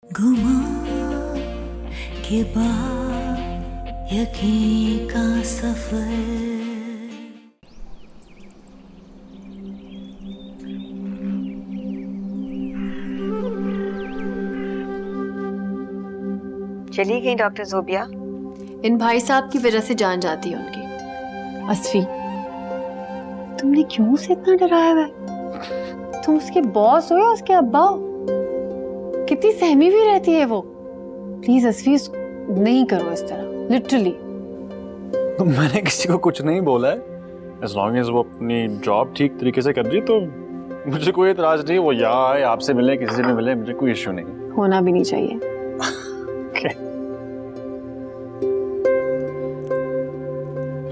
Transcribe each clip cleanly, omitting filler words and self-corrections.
गुमा के बाद यकीन का सफर। चली गई डॉक्टर जोबिया। इन भाई साहब की वजह से जान जाती है उनकी। असफी, तुमने क्यों उसे इतना डराया हुआ है? तुम उसके बॉस हो या उसके अब्बा हो? कितनी सहमी भी रहती है वो। प्लीज असफी, नहीं करो इस तरह, लिटरली। तो मैंने किसी को कुछ नहीं बोला है। as long as वो अपनी जॉब ठीक तरीके से कर रही है तो मुझे कोई एतराज नहीं। वो यहाँ आए, आपसे मिले, किसी से भी मिले, मुझे कोई इश्यू नहीं। होना भी नहीं चाहिए। okay.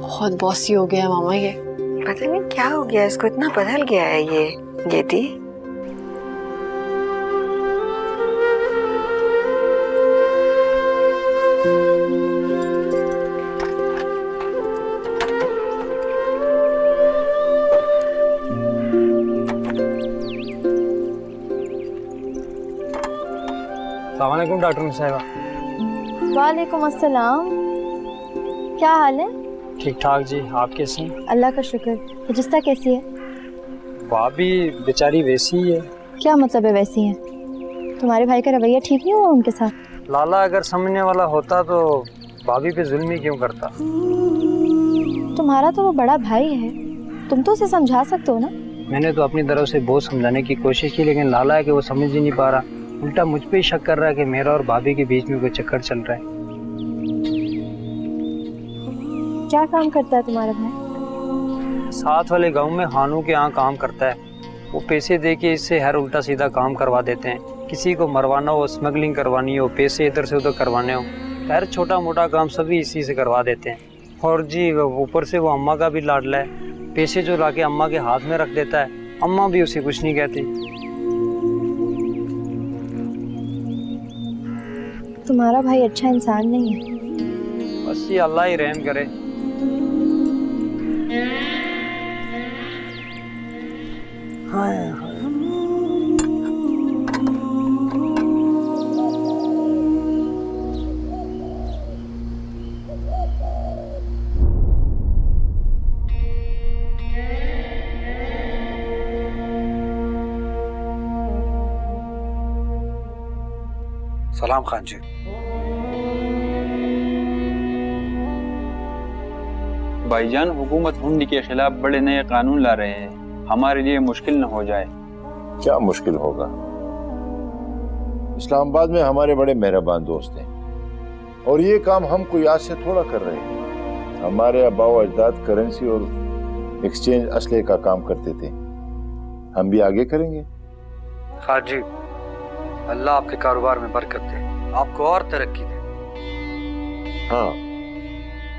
बहुत बॉसी हो गया मामा ये। पता नहीं क्या हो गया इसको, इतना बदल गया है ये दी। अस्सलामुअलैकुम डॉक्टर साहिबा। वालेकुम अस्सलाम। क्या हाल है? ठीक ठाक जी, आप कैसी हैं? अल्लाह का शुक्र। रजिस्ता कैसी है? भाभी बेचारी वैसी ही है। क्या मतलब है वैसी है? तुम्हारे भाई का रवैया ठीक नहीं हुआ उनके साथ? लाला अगर समझने वाला होता तो भाभी पे जुल्म ही क्यों करता। तुम्हारा तो वो बड़ा भाई है, तुम तो उसे समझा सकते हो ना। मैंने तो अपनी तरफ से बहुत समझाने की कोशिश की, लेकिन लाला है कि वो समझ ही नहीं पा रहा। उल्टा मुझ पे ही शक कर रहा है कि मेरा और भाभी के बीच में कोई चक्कर चल रहा है। क्या काम करता है तुम्हारा भाई? साथ वाले गांव में हानू के यहाँ काम करता है। वो पैसे दे के इससे हर उल्टा सीधा काम करवा देते हैं। किसी को मरवाना हो, स्मगलिंग करवानी हो, पैसे इधर से उधर करवाने हो, हर छोटा मोटा काम सभी इसी से करवा देते हैं। और जी ऊपर से वो अम्मा का भी लाडला है। पैसे जो लाके अम्मा के हाथ में रख देता है, अम्मा भी उसे कुछ नहीं कहती। तुम्हारा भाई अच्छा इंसान नहीं है। बस ये अल्लाह ही रहम करे। सलाम खान जी। भाईजान, हुकूमत हुंडी के खिलाफ बड़े नए कानून ला रहे हैं, हमारे लिए मुश्किल न हो जाए। क्या मुश्किल होगा? इस्लामाबाद में हमारे बड़े मेहरबान दोस्त हैं और ये काम हम कोई आज से थोड़ा कर रहे हैं। हमारे आबा व अजदाद करेंसी और एक्सचेंज असले का काम करते थे, हम भी आगे करेंगे। खान जी, अल्लाह आपके कारोबार में बरकत दे, आपको और तरक्की दे। हाँ,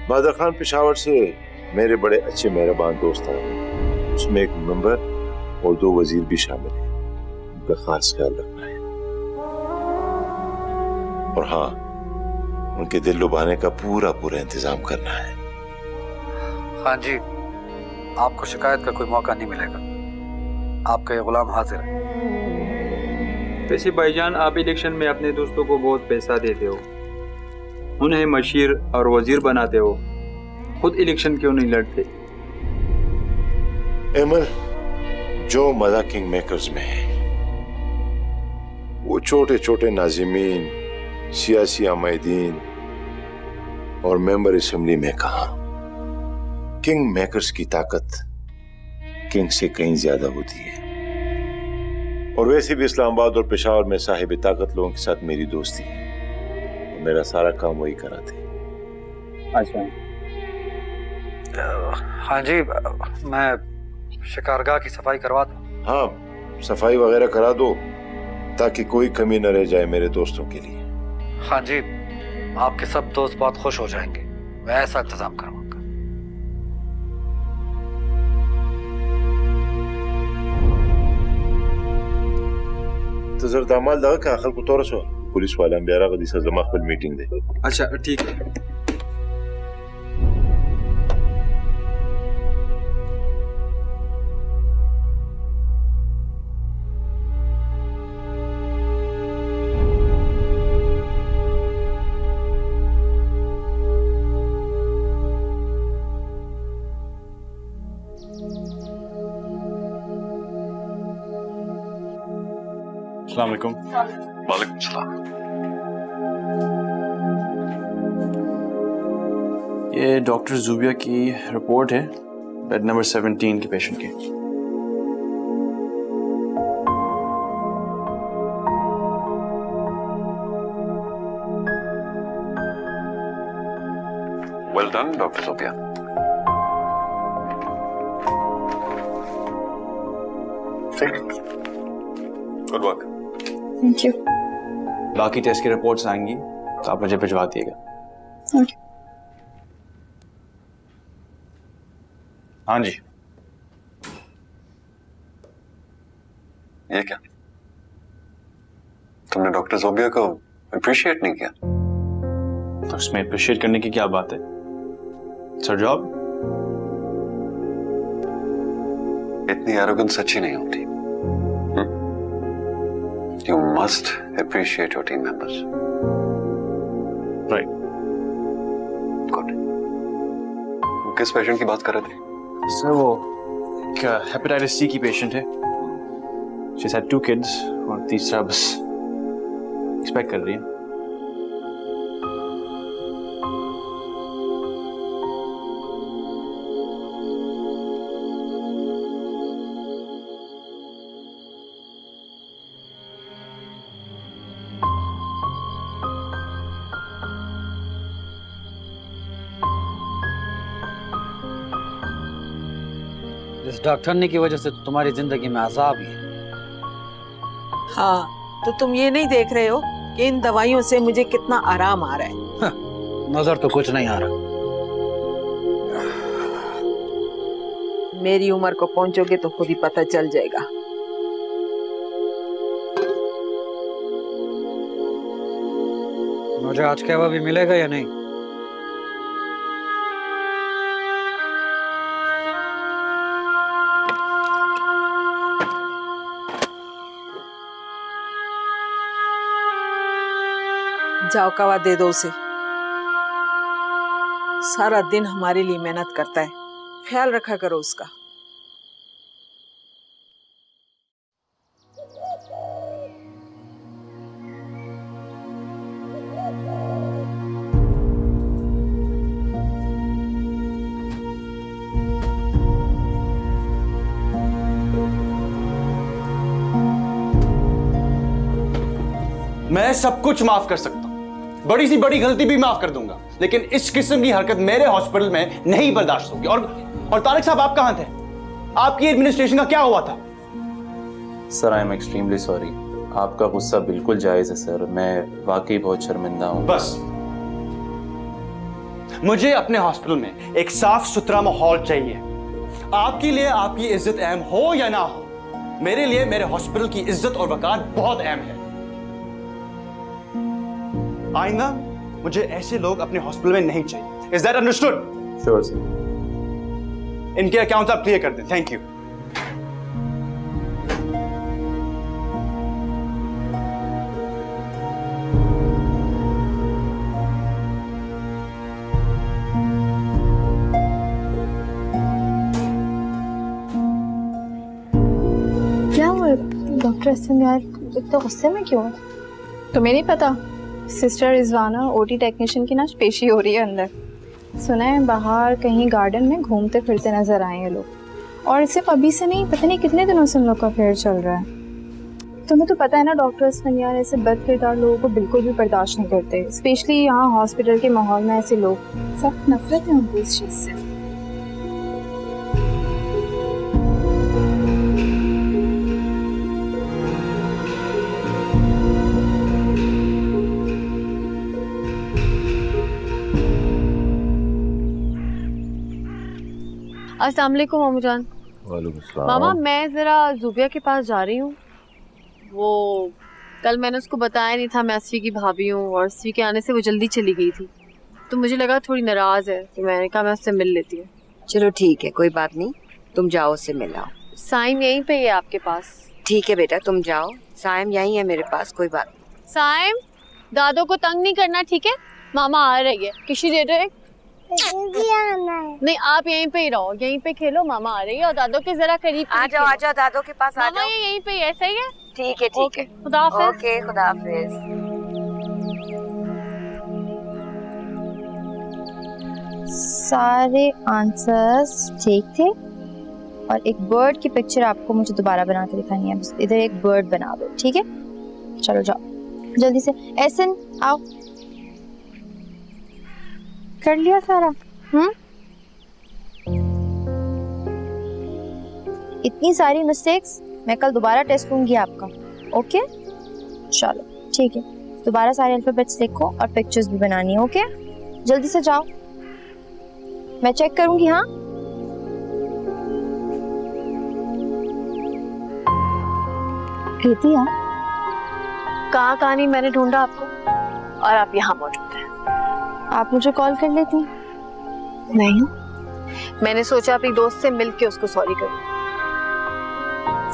बादर खान पेशावर से मेरे बड़े अच्छे मेहरबान दोस्त हैं, उसमें एक मेंबर और 2 वजीर भी शामिल हैं। उनका खास ख्याल रखना है। और हाँ, उनके दिल लुभाने का पूरा इंतजाम करना है। खान जी, आपको शिकायत का कोई मौका नहीं मिलेगा। आपका ये गुलाम हाजिर है। वैसे भाईजान, आप इलेक्शन में अपने दोस्तों को बहुत पैसा देते हो, उन्हें मशीर और वजीर बनाते हो, खुद इलेक्शन क्यों नहीं लड़ते? एमल, जो मजा किंग मेकर्स में है, वो छोटे छोटे नाजिमीन, सियासी आमाइदीन और मेंबर असेंबली में कहा। किंग मेकर्स की ताकत किंग से कहीं ज्यादा होती है। और वैसे भी इस्लामाबाद और पेशावर में साहिब ताकत लोगों के साथ मेरी दोस्ती है। मेरा सारा काम वही कराते। अच्छा। हाँ जी, मैं शिकारगाह की सफाई करवा दूं? हाँ, सफाई वगैरह करा दो ताकि कोई कमी न रह जाए मेरे दोस्तों के लिए। हाँ जी, आपके सब दोस्त बहुत खुश हो जाएंगे। मैं ऐसा इंतजाम करूंगा। तो जर दामाल दगा का आखिर को तौर सो पुलिस वाला बियारा गदी सा जमा खपल मीटिंग दे। अच्छा ठीक है। अस्सलाम वालेकुम। वालेकुम सलाम। ये डॉक्टर जुबिया की रिपोर्ट है, बेड नंबर 17 के पेशेंट की। Well done doctor Zubia. Good work. Thank you. बाकी टेस्ट की रिपोर्ट्स आएंगी तो आप मुझे भिजवा दिएगा। ओके। हाँ जी। ये क्या, तुमने डॉक्टर जोबिया को अप्रिशिएट नहीं किया? तो उसमें अप्रिशिएट करने की क्या बात है? Sir job. इतनी एरोगेंस अच्छी नहीं होती। You must appreciate your team members. Right. Good. किस पेशेंट की बात कर रहे थे? सर वो क्या हेपेटाइटिस सी की पेशेंट है। शी हैड 2 किड्स और तीसरा बस एक्सपेक्ट कर रही है। इस डॉक्टरनी की वजह से तो तुम्हारी जिंदगी में अजाब ही है। हाँ, तो तुम ये नहीं देख रहे हो कि इन दवाइयों से मुझे कितना आराम आ रहा है? नजर तो कुछ नहीं आ रहा। मेरी उम्र को पहुंचोगे तो खुद ही पता चल जाएगा। मुझे आज के बाद भी मिलेगा या नहीं? जाओ कवा दे दो उसे। सारा दिन हमारे लिए मेहनत करता है, ख्याल रखा करो उसका। मैं सब कुछ माफ कर सकता हूं, बड़ी सी बड़ी गलती भी माफ कर दूंगा, लेकिन इस किस्म की हरकत मेरे हॉस्पिटल में नहीं बर्दाश्त होगी। और तारिक साहब, आप कहां थे? आपकी एडमिनिस्ट्रेशन का क्या हुआ था? Sir I am extremely sorry. आपका गुस्सा बिल्कुल जायज है सर, मैं वाकई बहुत शर्मिंदा हूं। बस मुझे अपने हॉस्पिटल में एक साफ सुथरा माहौल चाहिए। आपके लिए आपकी इज्जत अहम हो या ना हो, मेरे लिए मेरे हॉस्पिटल की इज्जत और वकार बहुत अहम है। आइंदा मुझे ऐसे लोग अपने हॉस्पिटल में नहीं चाहिए। Is that understood? Sure sir. इनके अकाउंट्स आप क्लियर कर दें। Thank you. क्या हुआ डॉक्टर असलम, इतना गुस्से में क्यों? तुम्हें नहीं पता सिस्टर रिजवाना ओटी टेक्नीशियन की ना पेशी हो रही है अंदर। सुना है बाहर कहीं गार्डन में घूमते फिरते नजर आए हैं लोग, और सिर्फ अभी से नहीं, पता नहीं कितने दिनों से उन लोग का अफेयर चल रहा है। तुम्हें तो पता है ना डॉक्टर्स यार ऐसे बद किरदार लोगों को बिल्कुल भी बर्दाश्त नहीं करते, स्पेशली यहाँ हॉस्पिटल के माहौल में ऐसे लोग सख्त नफरत है उनको इस चीज़ से। अस्सलाम वालेकुम मामू जान। वालेकुम सलाम। मामा मैं ज़रा जुबिया के पास जा रही हूँ। वो कल मैंने उसको बताया नहीं था मैं अस्फी की भाभी हूँ, और अस्फी के आने से वो जल्दी चली गई थी, तो मुझे लगा थोड़ी नाराज़ है, तो मैंने कहा मैं उससे मिल लेती हूँ। चलो ठीक है, कोई बात नहीं, तुम जाओ उससे मिलाओ। साइम यहीं पे है आपके पास? ठीक है बेटा, तुम जाओ, साइम यहीं है मेरे पास, कोई बात नहीं। साइम, दादो को तंग नहीं करना, ठीक है? मामा आ रही है, किसी दे दो। नहीं आप यहीं पे ही रहो, यहीं पे खेलो, मामा आ रही है, और दादो के जरा करीब आ जाओ दादो के पास आ मामा जाओ। ये यहीं पे है, सही है? ठीक है ठीक है। खुदा हाफिज। ओके खुदा हाफिज। सारे आंसर्स ठीक थे और एक बर्ड की पिक्चर आपको मुझे दोबारा बना के दिखानी है। बस इधर एक बर्ड बना दो, ठीक है? चलो जाओ जल्दी से। एहसन आओ। कर लिया सारा? इतनी सारी मिस्टेक्स, मैं कल दोबारा टेस्ट लूंगी आपका। ओके चलो ठीक है, दोबारा सारे अल्फाबेट्स लिखो और पिक्चर्स भी बनानी है। ओके जल्दी से जाओ, मैं चेक करूंगी। हाँ कृतिया, कहाँ कहानी मैंने ढूंढा आपको और आप यहाँ मौजूद हैं। आप मुझे कॉल कर लेती? नहीं, मैंने सोचा अपनी दोस्त से मिलके उसको सॉरी करूं।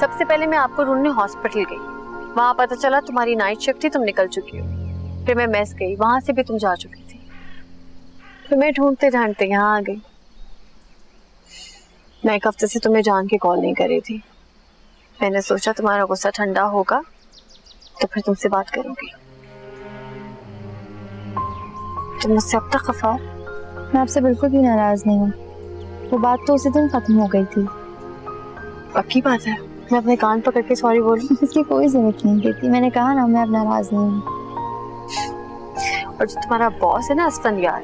सबसे पहले मैं आपको ढूंढने हॉस्पिटल गई, वहां पता चला तुम्हारी नाइट शिफ्ट थी, तुम निकल चुकी हो। फिर मैं मेस गई, वहां से भी तुम जा चुकी थी। फिर मैं ढूंढते ढूंढते यहाँ आ गई। मैं एक हफ्ते से तुम्हें जान के कॉल नहीं कर रही थी। मैंने सोचा तुम्हारा गुस्सा ठंडा होगा तो फिर तुमसे बात करूंगी। तुम मुझसे अब तक खफा हो? मैं आपसे बिल्कुल भी नाराज नहीं हूँ, वो बात तो उसी दिन खत्म हो गई थी। पक्की बात है? मैं अपने कान पकड़ के सॉरी बोलूं? इसकी कोई जरूरत नहीं कहती, मैंने कहा ना मैं अब नाराज नहीं हूँ। और जो तुम्हारा बॉस है ना असफन यार,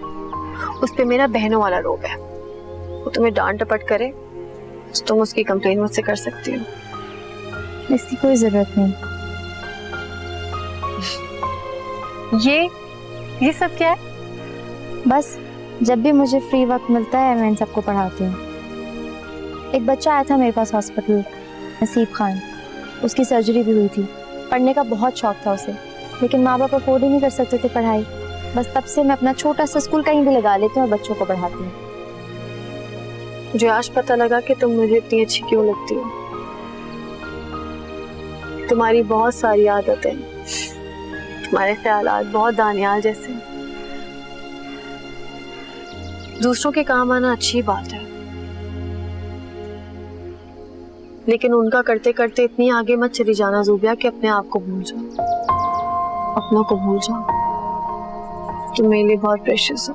उस पे मेरा बहनों वाला रोब है। वो तुम्हें डांट डपट करे तो तुम उसकी कंप्लेन मुझसे कर सकती हो। इसकी कोई जरूरत नहीं। ये सब क्या है? बस जब भी मुझे फ्री वक्त मिलता है मैं इन सबको पढ़ाती हूँ। एक बच्चा आया था मेरे पास हॉस्पिटल, नसीब खान, उसकी सर्जरी भी हुई थी। पढ़ने का बहुत शौक था उसे, लेकिन माँ बाप अफोर्ड ही नहीं कर सकते थे पढ़ाई। बस तब से मैं अपना छोटा सा स्कूल कहीं भी लगा लेती हूँ और बच्चों को पढ़ाती हूँ। मुझे आज पता लगा कि तुम मुझे इतनी अच्छी क्यों लगती हो। तुम्हारी बहुत सारी आदतें, तुम्हारे ख्यालात बहुत दानियाल जैसे। दूसरों के काम आना अच्छी बात है, लेकिन उनका करते करते इतनी आगे मत चली जाना ज़ूबिया कि अपने आप को भूल जाओ, अपनों को भूल जाओ। तुम मेरे लिए बहुत प्रेशियस हो।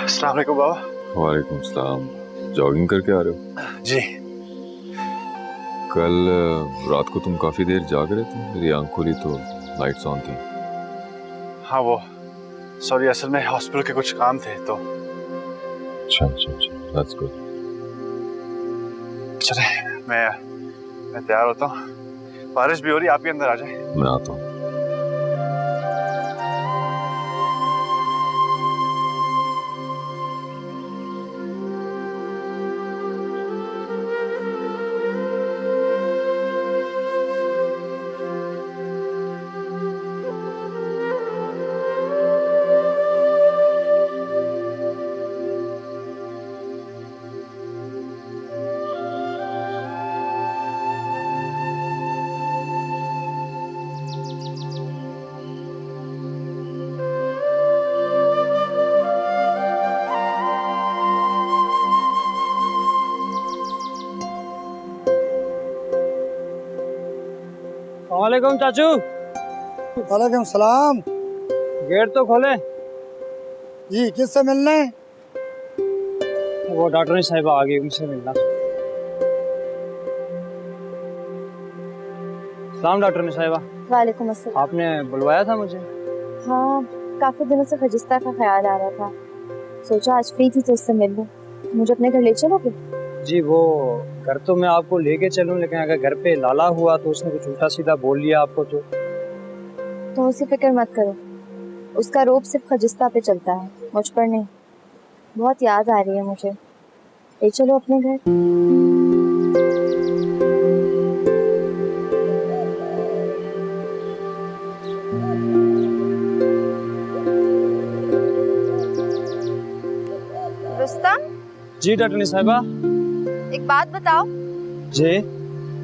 अस्सलाम वालेकुम बाबा। वालेकुम सलाम। जॉगिंग करके आ रहे हो? जी। कल रात को तुम काफी देर जाग रहे थे, मेरी आंख खुली तो लाइट्स ऑन थी। हाँ वो सॉरी, असल में हॉस्पिटल के कुछ काम थे तो। अच्छा अच्छा अच्छा, दैट्स गुड। चले मैं तैयार होता हूँ, बारिश भी हो रही, आप भी अंदर आ जाए। मैं आता हूँ। वालेकुम चाचू। वालेकुम सलाम। गेट तो खोले। जी किससे मिलना है? वो डॉक्टर साहिबा आ गई, उनसे मिलना। सलाम डॉक्टर साहिबा। वालेकुम अस्सलाम। आपने बुलवाया था मुझे? हाँ, काफी दिनों से खजिस्ता का ख्याल आ रहा था, सोचा आज फ्री थी तो उससे मिल लूं। मुझे अपने घर ले चलोगे? जी वो घर तो मैं आपको लेके चलूं, लेकिन अगर घर पे लाला हुआ तो उसने कुछ उल्टा सीधा बोल लिया आपको तो उसकी फिक्र मत करो, उसका रोब सिर्फ खजिस्ता पे चलता है, मुझ पर नहीं। बहुत याद आ रही है मुझे, ले चलो अपने घर। जी डॉक्टर साहिबा। एक बात बताओ, जी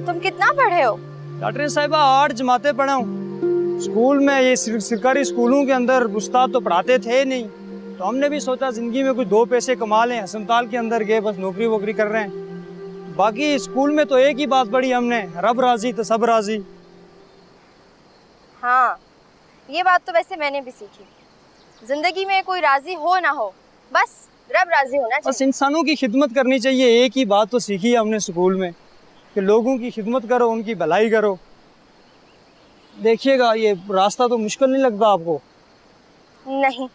तुम कितना पढ़े हो? डॉक्टर साहिबा 8 जमाते पढ़ा हूँ। स्कूल में ये सरकारी स्कूलों के अंदर उस्ताद तो पढ़ाते थे नहीं, तो हमने भी सोचा जिंदगी में कुछ 2 पैसे कमा लें। अस्पताल के अंदर गए, बस नौकरी वोकरी कर रहे हैं। बाकी स्कूल में तो एक ही बात पढ़ी हमने, रब राजी तो सब राजी। हाँ, ये बात तो वैसे मैंने भी सीखी। जिंदगी में कोई राजी हो ना हो, बस रब राजी होना चाहिए। बस इंसानों की खिदमत करनी चाहिए। एक ही बात तो सीखी है हमने स्कूल में कि लोगों की खिदमत करो, उनकी भलाई करो। देखिएगा ये रास्ता तो मुश्किल नहीं लगता आपको? नहीं।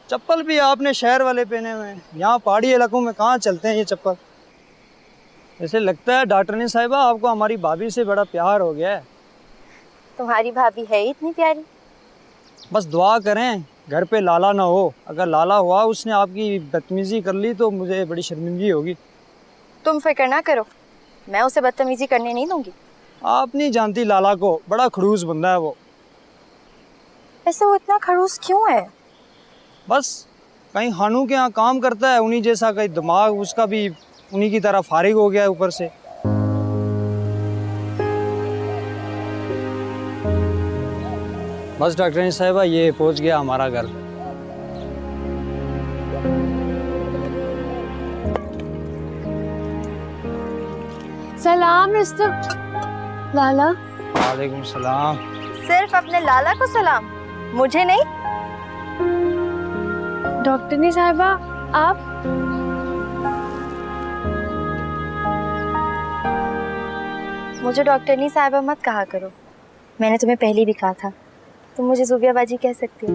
चप्पल भी आपने शहर वाले पहने हुए हैं, यहाँ पहाड़ी इलाकों में कहाँ चलते हैं ये चप्पल। ऐसे लगता है डॉक्टर साहिबा आपको हमारी भाभी से बड़ा प्यार हो गया है। तुम्हारी भाभी है इतनी प्यारी? बस दुआ करें घर पे लाला ना हो। अगर लाला हुआ, उसने आपकी बदतमीजी कर ली तो मुझे बड़ी शर्मिंदगी होगी। तुम फिक्र ना करो, मैं उसे बदतमीजी करने नहीं दूंगी। आप नहीं जानती लाला को, बड़ा खड़ूस बंदा है वो। ऐसे वो इतना खड़ूस क्यों है? बस कहीं खानों के यहाँ काम करता है, उन्हीं जैसा कहीं दिमाग उसका भी उन्हीं की तरह फारिग हो गया है ऊपर से। बस डॉक्टर साहिबा ये पहुंच गया हमारा घर। सलाम रुस्तम। लाला। वालेकुम सलाम। सिर्फ अपने लाला को सलाम, मुझे नहीं? डॉक्टरनी साहिबा आप? मुझे डॉक्टरनी साहिबा मत कहा करो, मैंने तुम्हें पहले भी कहा था। तुम मुझे ज़ुबिया बाजी कह सकती हो।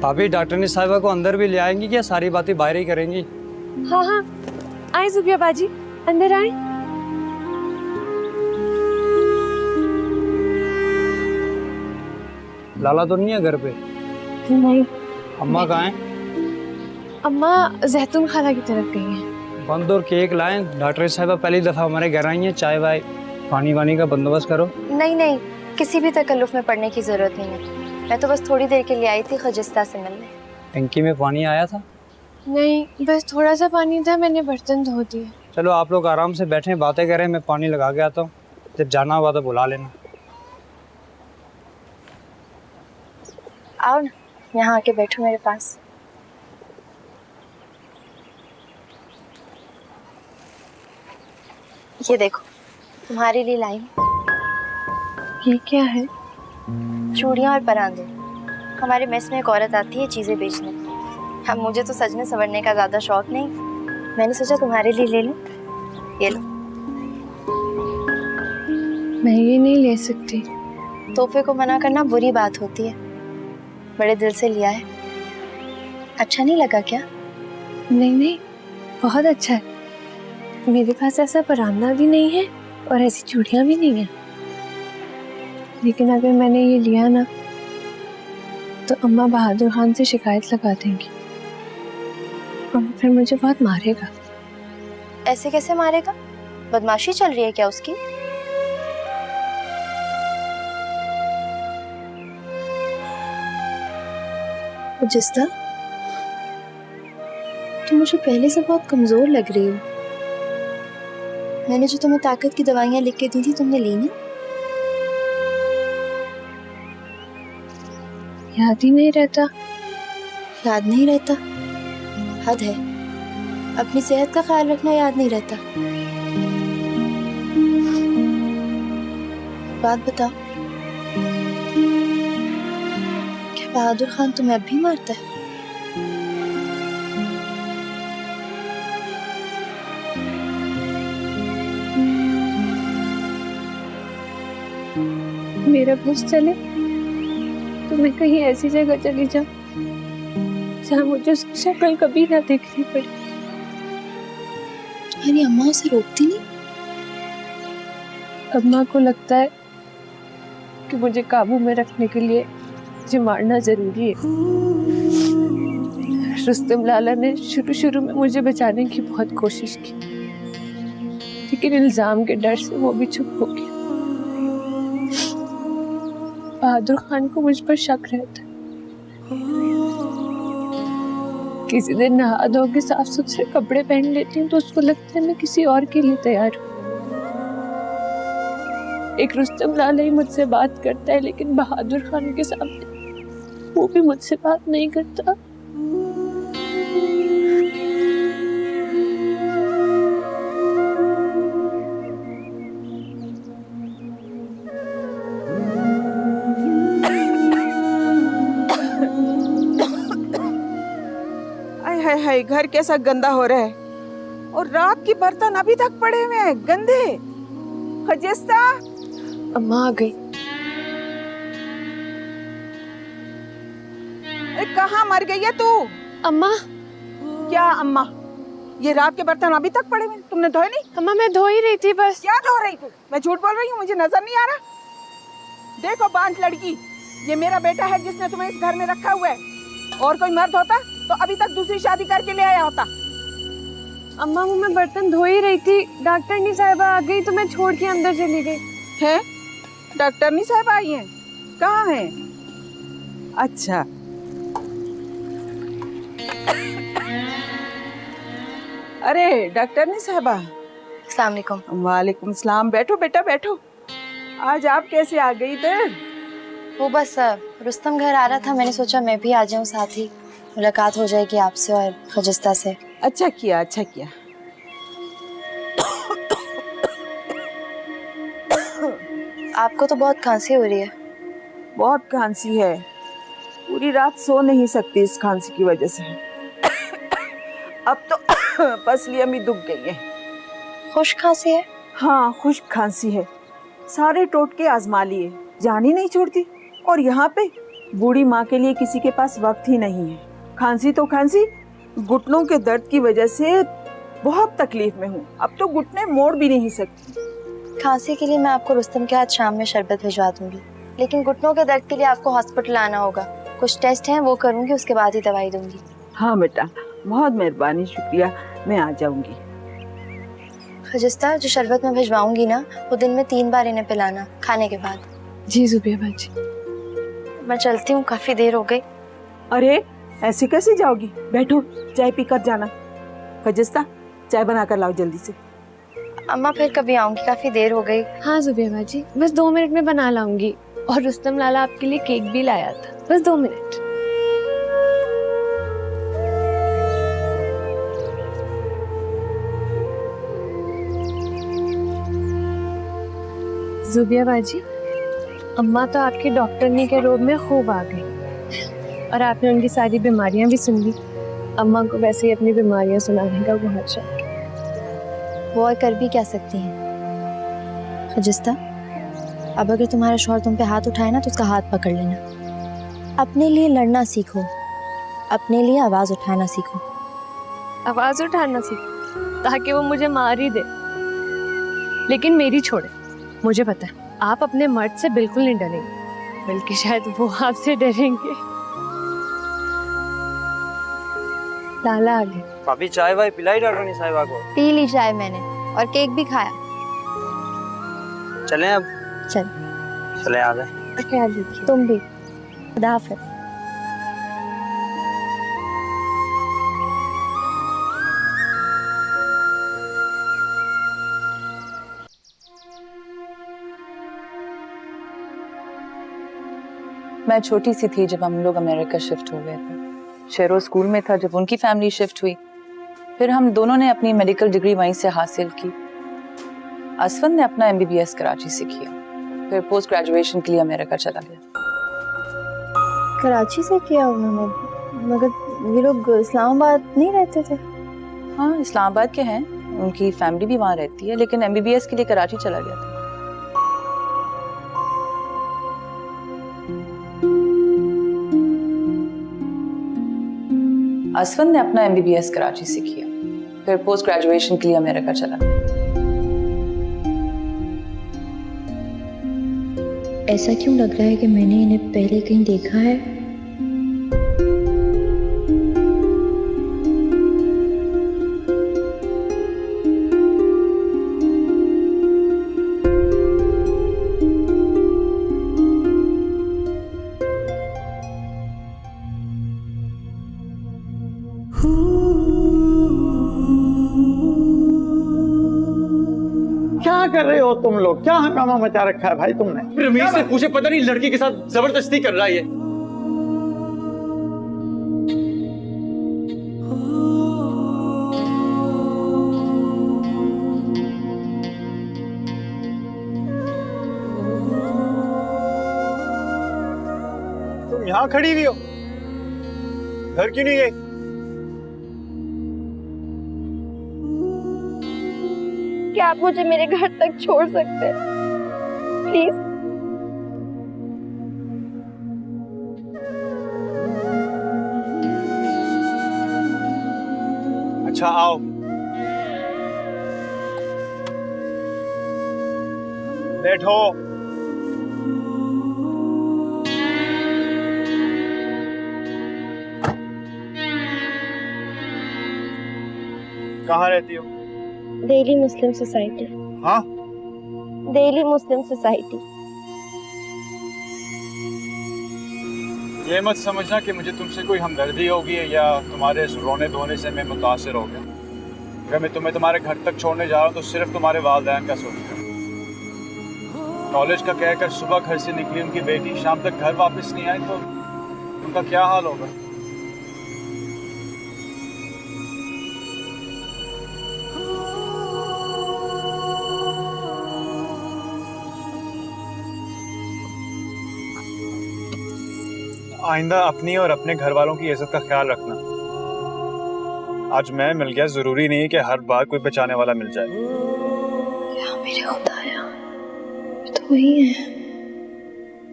भाभी डॉक्टरनी साहिबा को अंदर भी ले आएंगी क्या? सारी बातें बाहर ही करेंगी? हाँ हाँ, आए ज़ुबिया बाजी, अंदर आए। लाला तो नहीं है घर पे? नहीं। अम्मा कहाँ हैं? अम्मा जैतून खाला की तरफ गई हैं। बंद और केक लाएं। डॉक्टर साहिबा पहली दफ़ा हमारे घर आई हैं, चाय वाय पानी वानी का बंदोबस्त करो। नहीं नहीं, किसी भी तकल्लुफ़ में पड़ने की ज़रूरत नहीं है। मैं तो बस थोड़ी देर के लिए आई थी खजिस्ता से मिलने। टंकी में पानी आया था? नहीं, बस थोड़ा सा पानी था, मैंने बर्तन धो दिए। चलो आप लोग आराम से बैठें, बातें करें, मैं पानी लगा के आता हूँ। जब जाना हुआ तो बुला लेना। आओ ना, यहाँ आके बैठो मेरे पास। ये देखो, तुम्हारे लिए लाई हूँ। ये क्या है? चूड़ियाँ और परांदे। हमारे मेस में एक औरत आती है चीज़ें बेचने। अब मुझे तो सजने संवरने का ज़्यादा शौक नहीं, मैंने सोचा तुम्हारे लिए ले लूँ। ये लो। मैं ये नहीं ले सकती। तोहफे को मना करना बुरी बात होती है, बड़े दिल से लिया है। अच्छा नहीं लगा क्या? नहीं नहीं, बहुत अच्छा है। मेरे पास ऐसा परांदा भी नहीं है और ऐसी चूड़ियाँ भी नहीं है, लेकिन अगर मैंने ये लिया ना तो अम्मा बहादुर खान से शिकायत लगा देंगी और फिर मुझे बहुत मारेगा। ऐसे कैसे मारेगा? बदमाशी चल रही है क्या उसकी? जिस्ता, तुम मुझे पहले से बहुत कमजोर लग रही हो। मैंने जो तुम्हें ताकत की दवाइयां लिख के दी थी, तुमने ली नहीं? याद ही नहीं रहता। याद नहीं रहता? हद है, अपनी सेहत का ख्याल रखना याद नहीं रहता। बात बताओ, क्या बहादुर खान तुम्हें अब भी मारता है? मेरा बस चले तो मैं कहीं ऐसी जगह चली जाऊं जहाँ मुझे उसकी शक्ल कभी ना देखनी पड़े। अरे अम्मा उसे रोकती नहीं? अम्मा को लगता है कि मुझे काबू में रखने के लिए मुझे मारना जरूरी है। रुस्तम लाला ने शुरू में मुझे बचाने की बहुत कोशिश की, लेकिन इल्जाम के डर से वो भी चुप हो गया। बहादुर खान को मुझ पर शक रहता है, किसी दिन नहा धो के साफ सुथरे कपड़े पहन लेती हूँ तो उसको लगता है मैं किसी और के लिए तैयार हूँ। एक रुस्तम लाला ही मुझसे बात करता है, लेकिन बहादुर खान के सामने वो भी मुझसे बात नहीं करता। हाय हाय, घर कैसा गंदा हो रहा है और रात की बर्तन अभी तक पड़े हुए हैं गंदे। खजिस्ता, अम्मा आ गई। अरे कहाँ मर गई है तू? अम्मा। क्या अम्मा? ये रात के बर्तन अभी तक पड़े हुए, तुमने धोए नहीं? अम्मा मैं धो ही रही थी बस। क्या धो रही थी? मैं झूठ बोल रही हूँ, मुझे नजर नहीं आ रहा? देखो बांझ लड़की, ये मेरा बेटा है जिसने तुम्हें इस घर में रखा हुआ है। और कोई मर्द होता तो अभी तक दूसरी शादी करके ले आया होता। अम्मा वो मैं बर्तन धो ही रही थी, डॉक्टरनी साहिबा आ गई तो मैं छोड़ के अंदर चली गई। हैं? डॉक्टरनी साहिबा आई हैं? कहाँ हैं? अच्छा। अरे डॉक्टरनी साहिबा। अस्सलाम वालेकुम। वालेकुम सलाम। बैठो बेटा बैठो। आज आप कैसे आ गई इधर? वो बस रुस्तम घर आ रहा था, मैंने सोचा मैं भी आ जाऊं, साथ ही मुलाकात हो जाएगी आपसे और खजिस्ता से। अच्छा किया, अच्छा किया। आपको तो बहुत खांसी हो रही है। बहुत खांसी है, पूरी रात सो नहीं सकती इस खांसी की वजह से। अब तो पसलियां भी दुख गई है। खुश्क खांसी है? हाँ खुश्क खांसी है, सारे टोटके आजमा लिए, जान ही नहीं छोड़ती। और यहाँ पे बूढ़ी माँ के लिए किसी के पास वक्त ही नहीं है। खांसी तो खांसी, घुटनों के दर्द की वजह से बहुत तकलीफ में हूँ। अब तो घुटने मोड़ भी नहीं सकती। खांसी के लिए मैं आपको रुस्तम के हाथ शाम में शरबत भिजवा दूंगी, लेकिन घुटनों के दर्द के लिए आपको हॉस्पिटल आना होगा। कुछ टेस्ट हैं वो करूंगी, उसके बाद ही दवाई दूंगी। हाँ बेटा, बहुत मेहरबानी, शुक्रिया, मैं आ जाऊंगी। खजिस्ता, जो शरबत मैं भिजवाऊंगी ना, वो दिन में 3 बार इन्हें पिलाना, खाने के बाद। जी जुबिया बाजी। मैं चलती हूँ, काफी देर हो गई। अरे ऐसे कैसे जाओगी? बैठो, चाय पीकर जाना। खजिस्ता, चाय बनाकर लाओ जल्दी से। अम्मा फिर कभी आऊंगी, काफी देर हो गई। हाँ जुबिया बाजी, बस 2 मिनट में बना लाऊंगी। और रुस्तम लाला आपके लिए केक भी लाया था, बस 2 मिनट। जुबिया बाजी, अम्मा तो आपके डॉक्टरनी के रोब में खूब आ गई और आपने उनकी सारी बीमारियां भी सुन ली। अम्मा को वैसे ही अपनी बीमारियां सुनाने का बहुत शौक है। वो और कर भी क्या सकती हैं। खजिस्ता, अब अगर तुम्हारा शौहर तुम पे हाथ उठाए ना तो उसका हाथ पकड़ लेना। अपने लिए लड़ना सीखो, अपने लिए आवाज उठाना सीखो। आवाज उठाना सीखो ताकि वो मुझे मार ही दे, लेकिन मेरी छोड़े। मुझे पता है आप अपने मर्द से बिल्कुल नहीं डरेंगे, बल्कि शायद वो आपसे डरेंगे। लाला आ गए। भाभी चाय वाय पिलाई डॉक्टरनी साहिबा को? पी ली चाय मैंने और केक भी खाया। चलें अब? चले आ गए। ख्याल रखिए, तुम भी। खुदा हाफिज़। मैं छोटी सी थी जब हम लोग अमेरिका शिफ्ट हो गए थे। शेरो स्कूल में था जब उनकी फैमिली शिफ्ट हुई। फिर हम दोनों ने अपनी मेडिकल डिग्री वहीं से हासिल की। असफन ने अपना MBBS कराची से किया, फिर पोस्ट ग्रेजुएशन के लिए अमेरिका चला गया। कराची से किया उन्होंने, मगर ये लोग इस्लामाबाद नहीं रहते थे? हाँ, इस्लामाबाद के हैं, उनकी फैमिली भी वहाँ रहती है, लेकिन MBBS के लिए कराची चला गया था। असफन ने अपना MBBS कराची से किया, फिर पोस्ट ग्रेजुएशन के लिए अमेरिका चला गया। ऐसा क्यों लग रहा है कि मैंने इन्हें पहले कहीं देखा है? क्या कर रहे हो तुम लोग? क्या हंगामा मचा रखा है भाई तुमने? रमीज से पूछे, पता नहीं लड़की के साथ जबरदस्ती कर रहा है ये। तुम यहाँ खड़ी हुई हो, घर क्यों नहीं गई? क्या आप मुझे मेरे घर तक छोड़ सकते हैं प्लीज? अच्छा आओ, बैठो। कहाँ रहती हो? दिल्ली मुस्लिम सोसाइटी। हाँ? दिल्ली मुस्लिम सोसाइटी। ये मत समझना कि मुझे तुमसे कोई हमदर्दी होगी या तुम्हारे इस रोने धोने से मैं मुतासिर हो गया। अगर मैं तुम्हें तुम्हारे घर तक छोड़ने जा रहा हूँ तो सिर्फ तुम्हारे वालिदैन का सोचकर। कॉलेज का कहकर सुबह घर से निकली उनकी बेटी शाम तक घर वापस नहीं आई तो उनका क्या हाल होगा? आइंदा अपनी और अपने घर वालों की इज्जत का ख्याल रखना। आज मैं मिल गया, जरूरी नहीं कि हर बार कोई बचाने वाला मिल जाए। क्या मेरे खुदाया, ये तो वही है,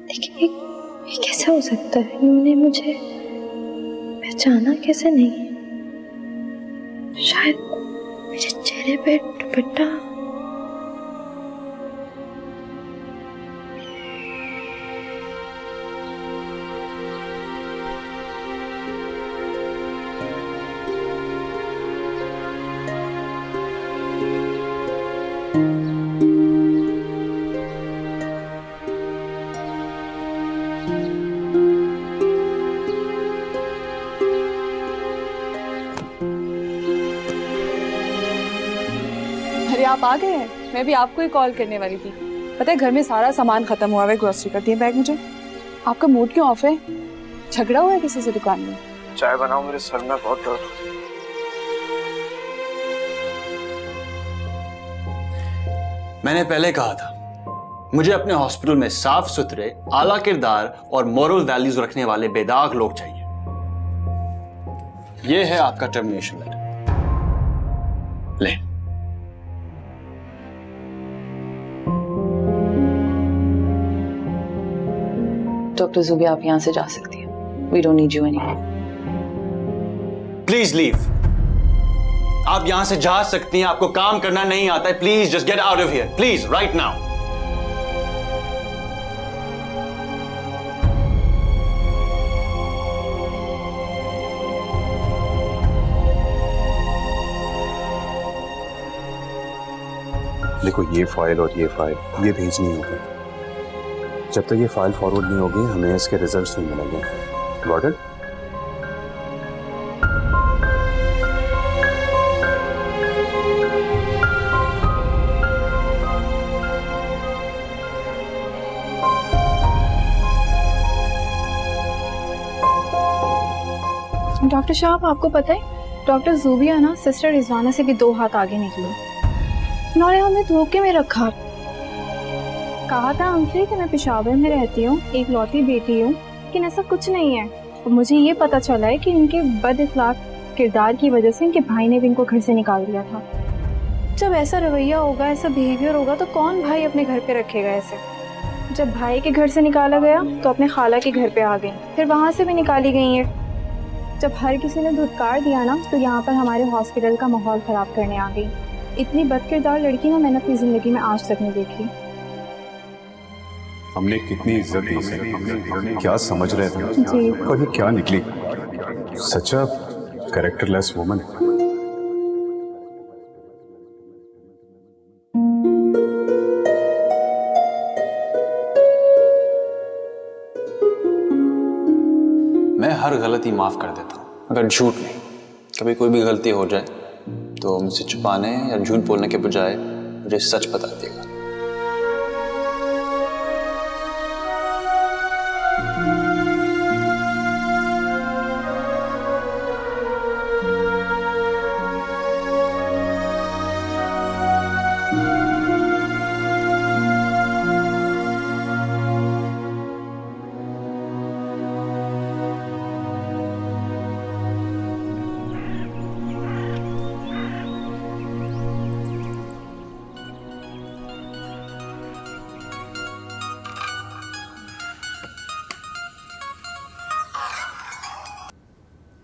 लेकिन ये कैसे हो सकता है? इन्होंने मुझे पहचाना कैसे नहीं? शायद मेरे चेहरे पे दुपट्टा। अरे आप आ गए हैं, मैं भी आपको ही कॉल करने वाली थी। पता है घर में सारा सामान खत्म हुआ है, ग्रोसरी का दिए बैग मुझे। आपका मूड क्यों ऑफ है? झगड़ा हुआ है किसी से दुकान में? चाय बनाओ, मेरे सर में बहुत दर्द। मैंने पहले कहा था मुझे अपने हॉस्पिटल में साफ सुथरे, आला किरदार और मॉरल वैल्यूज रखने वाले बेदाग लोग चाहिए। यह है आपका टर्मिनेशन लेटर। ले। डॉक्टर जुबी आप यहाँ से जा सकती हैं। We don't need you anymore. Please leave. आप यहां से जा सकती हैं, आपको काम करना नहीं आता है। Please just get out of here, please right now. देखो ये फाइल और ये फाइल ये भेजनी होगी। जब तक ये फाइल फॉरवर्ड नहीं होगी हमें इसके रिजल्ट्स नहीं मिलेंगे। Got it? डॉक्टर साहब आपको पता है डॉक्टर जूबिया ना सिस्टर रिजवाना से भी 2 हाथ आगे निकली। उन्होंने हमें धोखे में रखा। कहा था हमसे कि मैं पेशावर में रहती हूँ, एक लौती बेटी हूँ, लेकिन ऐसा कुछ नहीं है। और मुझे ये पता चला है कि इनके बद इखलाक किरदार की वजह से इनके भाई ने भी इनको घर से निकाल दिया था। जब ऐसा रवैया होगा, ऐसा बिहेवियर होगा तो कौन भाई अपने घर पे रखेगा ऐसे? जब भाई के घर से निकाला गया तो अपने खाला के घर पे आ गई, फिर वहाँ से भी निकाली गई है। जब हर किसी ने धुतकार दिया ना तो यहाँ पर हमारे हॉस्पिटल का माहौल ख़राब करने आ गई। इतनी बदकिरदार लड़की ना मैंने अपनी ज़िंदगी में आज तक नहीं देखी। हमने कितनी इज्जत दी इसे, क्या समझ रहे थे जी। और ये क्या निकली? सच अ कैरेक्टरलेस वुमन। मैं हर गलती माफ कर देता हूं, अगर झूठ नहीं, कभी कोई भी गलती हो जाए तो मुझसे छुपाने या झूठ बोलने के बजाय मुझे सच बता देगा।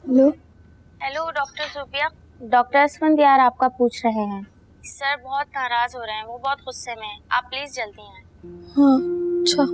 हेलो हेलो डॉक्टर सुपिया। डॉक्टर असवंत यार आपका पूछ रहे हैं। सर बहुत नाराज हो रहे हैं, वो बहुत गुस्से में हैं। आप प्लीज जल्दी आएं। हाँ अच्छा।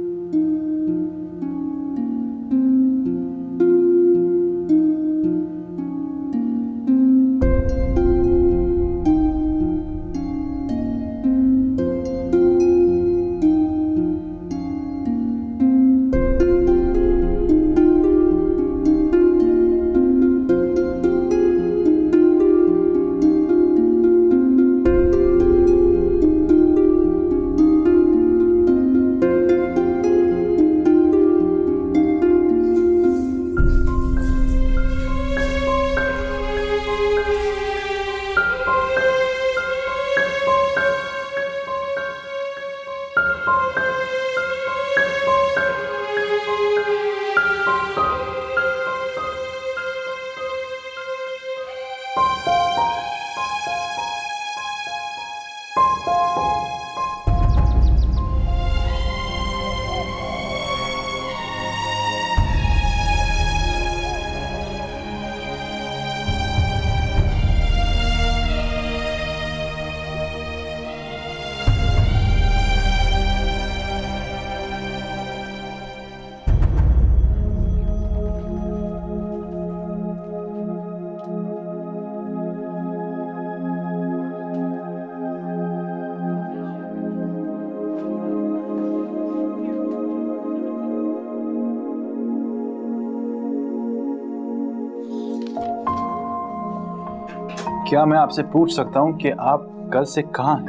क्या मैं आपसे पूछ सकता हूं कि आप कल से कहां हैं?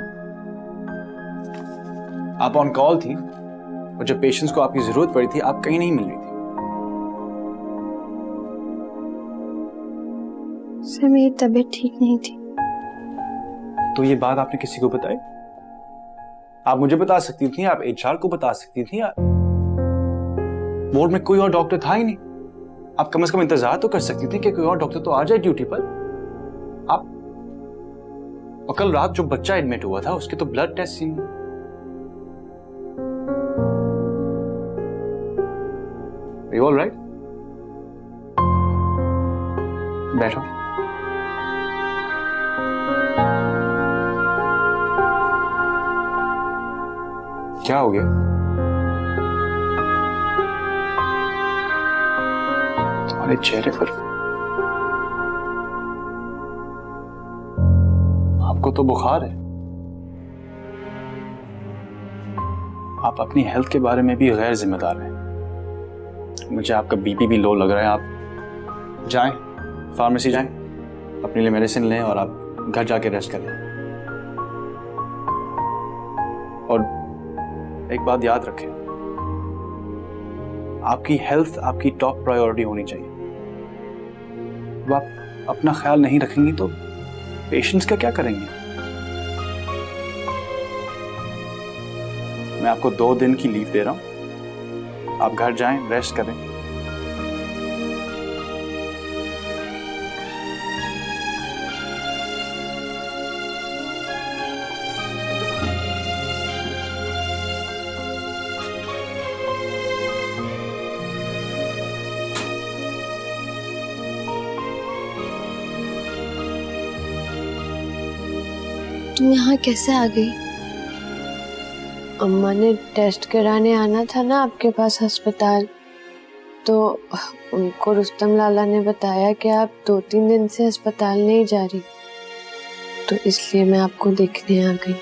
आप ऑन कॉल थी और जब पेशेंट्स को आपकी जरूरत पड़ी थी आप कहीं नहीं मिल रही थी। सर मेरी तबीयत ठीक नहीं थी। तो ये बात आपने किसी को बताई? आप मुझे बता सकती थी, आप एचआर को बता सकती थी। वार्ड में कोई और डॉक्टर था ही नहीं। आप कम से कम इंतजार तो कर सकती थी कि कोई और डॉक्टर तो आ जाए ड्यूटी पर। आप और कल रात जो बच्चा एडमिट हुआ था उसके तो ब्लड टेस्ट ही नहीं। Are you all right? बैठो। क्या हो गया? तुम्हारे चेहरे पर आपको तो बुखार है। आप अपनी हेल्थ के बारे में भी गैर जिम्मेदार हैं। मुझे आपका बीपी भी लो लग रहा है। आप जाएं, फार्मेसी जाएं, अपने लिए मेडिसिन लें और आप घर जाके रेस्ट करें। और एक बात याद रखें, आपकी हेल्थ आपकी टॉप प्रायोरिटी होनी चाहिए। जब आप अपना ख्याल नहीं रखेंगी तो पेशेंट्स का क्या करेंगे? मैं आपको 2 दिन की लीव दे रहा हूं, आप घर जाएं, रेस्ट करें। तुम यहाँ कैसे आ गई? अम्मा ने टेस्ट कराने आना था ना आपके पास अस्पताल, तो उनको रुस्तम लाला ने बताया कि आप 2-3 दिन से अस्पताल नहीं जा रही, तो इसलिए मैं आपको देखने आ गई।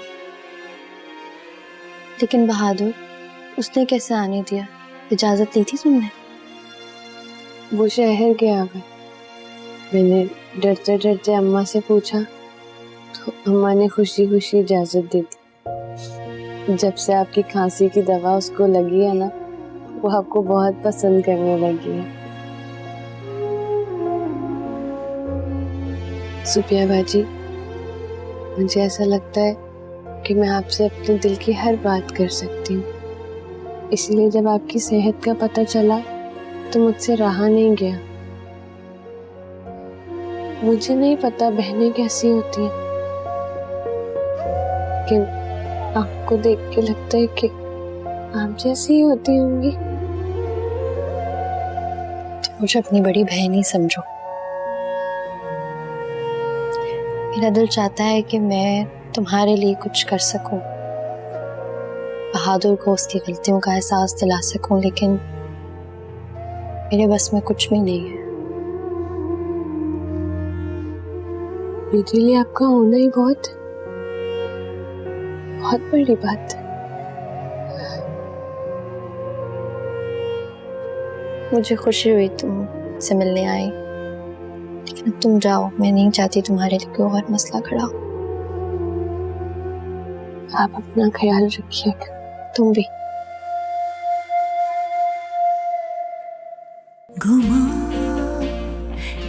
लेकिन बहादुर, उसने कैसे आने दिया? इजाजत ली थी तुमने? वो शहर गया हुआ, मैंने डरते डरते अम्मा से पूछा तो अम्मा ने खुशी खुशी इजाजत दे दी। जब से आपकी खांसी की दवा उसको लगी है ना, वो आपको बहुत पसंद करने लगी है। सुपिया बाजी, मुझे ऐसा लगता है कि मैं आपसे अपने दिल की हर बात कर सकती हूँ। इसलिए जब आपकी सेहत का पता चला तो मुझसे रहा नहीं गया। मुझे नहीं पता बहनें कैसी होती हैं, लेकिन आपको देख के लगता है कि आप जैसी ही होती होंगी। तो मुझे अपनी बड़ी बहन ही समझो। मेरा दिल चाहता है कि मैं तुम्हारे लिए कुछ कर सकूं, बहादुर को उसकी गलतियों का एहसास दिला सकूं, लेकिन मेरे बस में कुछ भी नहीं है। मेरे लिए आपका होना ही बहुत बड़ी बात है। मुझे खुशी हुई तुमसे मिलने आई, लेकिन अब तुम जाओ। मैं नहीं चाहती तुम्हारे लिए कोई और मसला खड़ा हो। आप अपना ख्याल रखिएगा। तुम भी। गुमा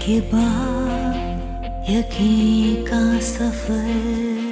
के बाद यकीन का सफर